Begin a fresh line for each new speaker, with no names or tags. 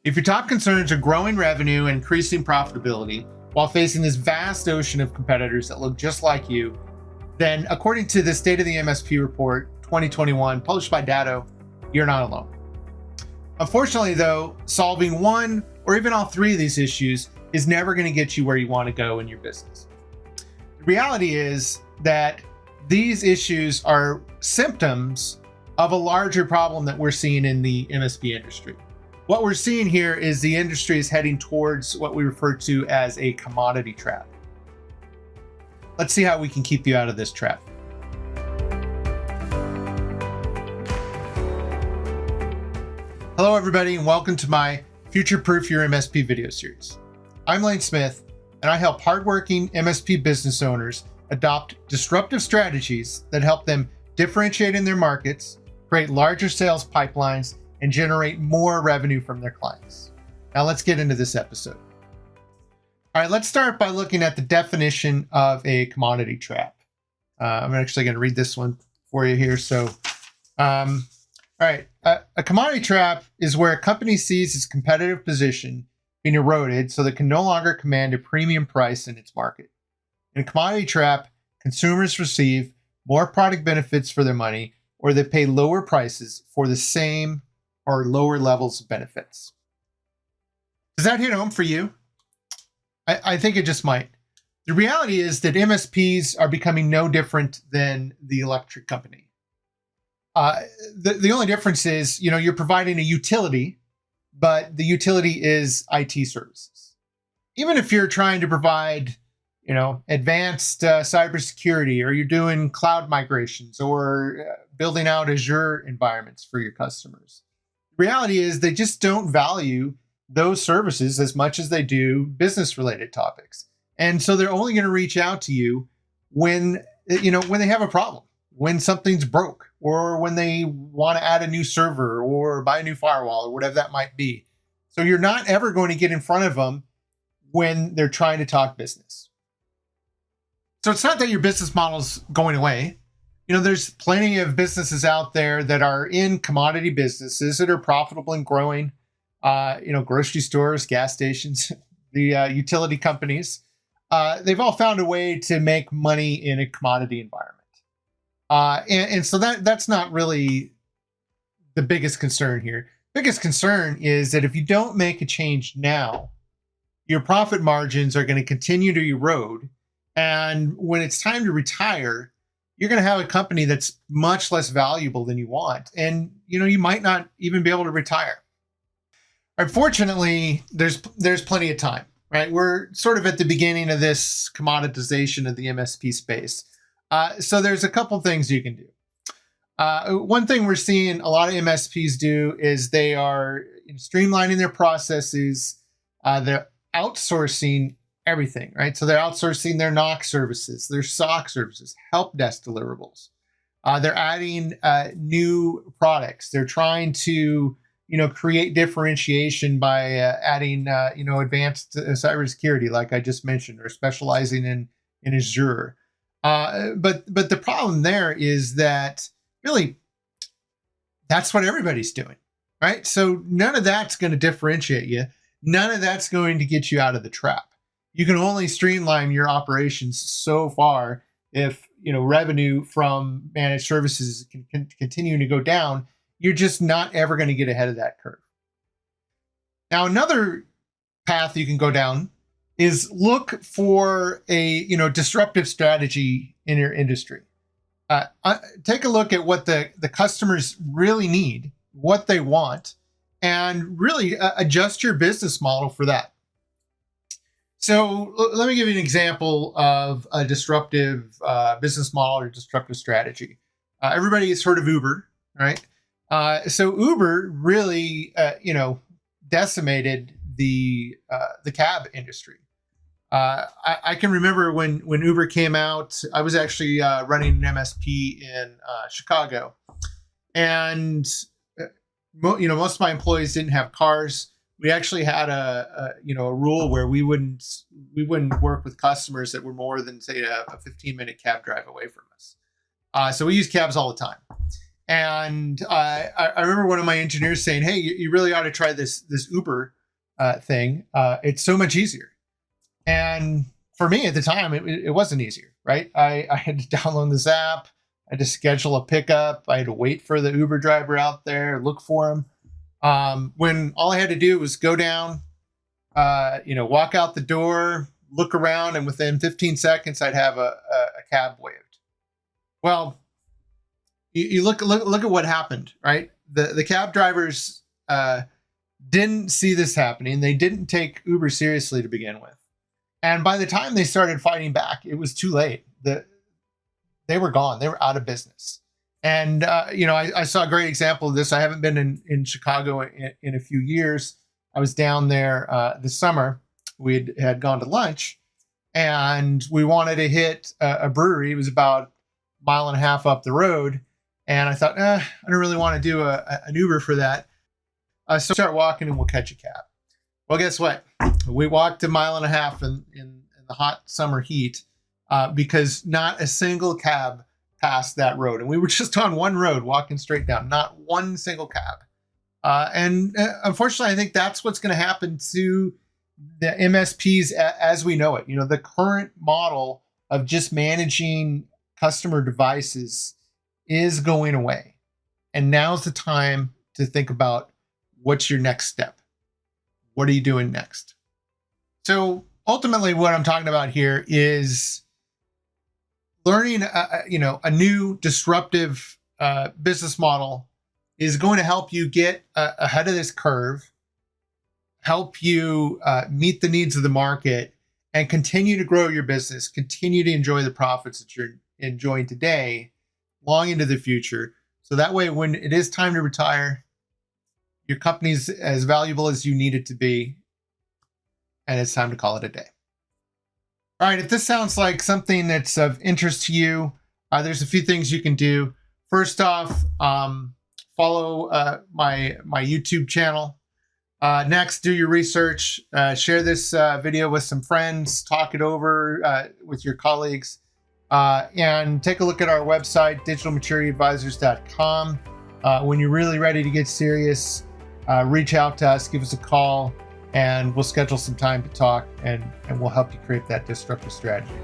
If your top concerns are growing revenue and increasing profitability while facing this vast ocean of competitors that look just like you, then according to the State of the MSP report 2021 published by Datto, you're not alone. Unfortunately, though, solving one or even all three of these issues is never going to get you where you want to go in your business. The reality is that these issues are symptoms of a larger problem that we're seeing in the MSP industry. What we're seeing here is the industry is heading towards what we refer to as a commodity trap. Let's see how we can keep you out of this trap. Hello, everybody, and welcome to my Future-Proof Your MSP video series. I'm Lane Smith, and I help hardworking MSP business owners adopt disruptive strategies that help them differentiate in their markets, create larger sales pipelines, and generate more revenue from their clients. Now let's get into this episode. All right, let's start by looking at the definition of a commodity trap. I'm actually going to read this one for you here. All right, a commodity trap is where a company sees its competitive position being eroded so that it can no longer command a premium price in its market. In a commodity trap, consumers receive more product benefits for their money, or they pay lower prices for the same or lower levels of benefits. Does that hit home for you? I think it just might. The reality is that MSPs are becoming no different than the electric company. The only difference is, you're providing a utility, but the utility is IT services. Even if you're trying to provide, advanced cybersecurity, or you're doing cloud migrations, or building out Azure environments for your customers. The reality is they just don't value those services as much as they do business-related topics. And so they're only going to reach out to you when they have a problem, when something's broke, or when they want to add a new server or buy a new firewall or whatever that might be. So you're not ever going to get in front of them when they're trying to talk business. So it's not that your business model's going away. There's plenty of businesses out there that are in commodity businesses that are profitable and growing. Grocery stores, gas stations, the utility companies. They've all found a way to make money in a commodity environment. And so that's not really the biggest concern here. Biggest concern is that if you don't make a change now, your profit margins are going to continue to erode. And when it's time to retire, you're going to have a company that's much less valuable than you want. And, you might not even be able to retire. Unfortunately, there's plenty of time, right? We're sort of at the beginning of this commoditization of the MSP space. So there's a couple things you can do. One thing we're seeing a lot of MSPs do is they are streamlining their processes. They're outsourcing everything, right? So they're outsourcing their NOC services, their SOC services, help desk deliverables. They're adding new products. They're trying to, create differentiation by adding, advanced cybersecurity, like I just mentioned, or specializing in Azure. But the problem there is that really that's what everybody's doing, right? So none of that's going to differentiate you. None of that's going to get you out of the trap. You can only streamline your operations so far if revenue from managed services can continue to go down. You're just not ever going to get ahead of that curve. Now, another path you can go down is look for a disruptive strategy in your industry. Take a look at what the customers really need, what they want, and really adjust your business model for that. So let me give you an example of a disruptive business model or disruptive strategy. Everybody has heard of Uber, right? So Uber really, decimated the cab industry. I can remember when Uber came out. I was actually running an MSP in Chicago, and most of my employees didn't have cars. We actually had a rule where we wouldn't work with customers that were more than, say, a 15-minute cab drive away from us. So we use cabs all the time. And I remember one of my engineers saying, "Hey, you really ought to try this Uber thing. It's so much easier." And for me at the time, it wasn't easier, right? I had to download this app. I had to schedule a pickup. I had to wait for the Uber driver out there, look for him. When all I had to do was go down, walk out the door, look around, and within 15 seconds, I'd have a cab waived. Well, you look at what happened, right? The cab drivers didn't see this happening. They didn't take Uber seriously to begin with. And by the time they started fighting back, it was too late. They were gone. They were out of business. And, I saw a great example of this. I haven't been in Chicago in a few years. I was down there this summer. We had gone to lunch, and we wanted to hit a brewery. It was about a mile and a half up the road. And I thought, I don't really want to do an Uber for that. So start walking and we'll catch a cab. Well, guess what? We walked a mile and a half in the hot summer heat because not a single cab passed that road. And we were just on one road walking straight down, not one single cab. And unfortunately, I think that's what's going to happen to the MSPs as we know it. The current model of just managing customer devices is going away. And now's the time to think about what's your next step. What are you doing next? So ultimately what I'm talking about here is learning, a new disruptive business model is going to help you get ahead of this curve, help you meet the needs of the market, and continue to grow your business, continue to enjoy the profits that you're enjoying today, long into the future. So that way, when it is time to retire, your company's as valuable as you need it to be, and it's time to call it a day. All right, if this sounds like something that's of interest to you, there's a few things you can do. First off, follow my YouTube channel. Next, do your research. Share this video with some friends. Talk it over with your colleagues. And take a look at our website, digitalmaturityadvisors.com. When you're really ready to get serious, reach out to us, give us a call, and we'll schedule some time to talk, and we'll help you create that disruptive strategy.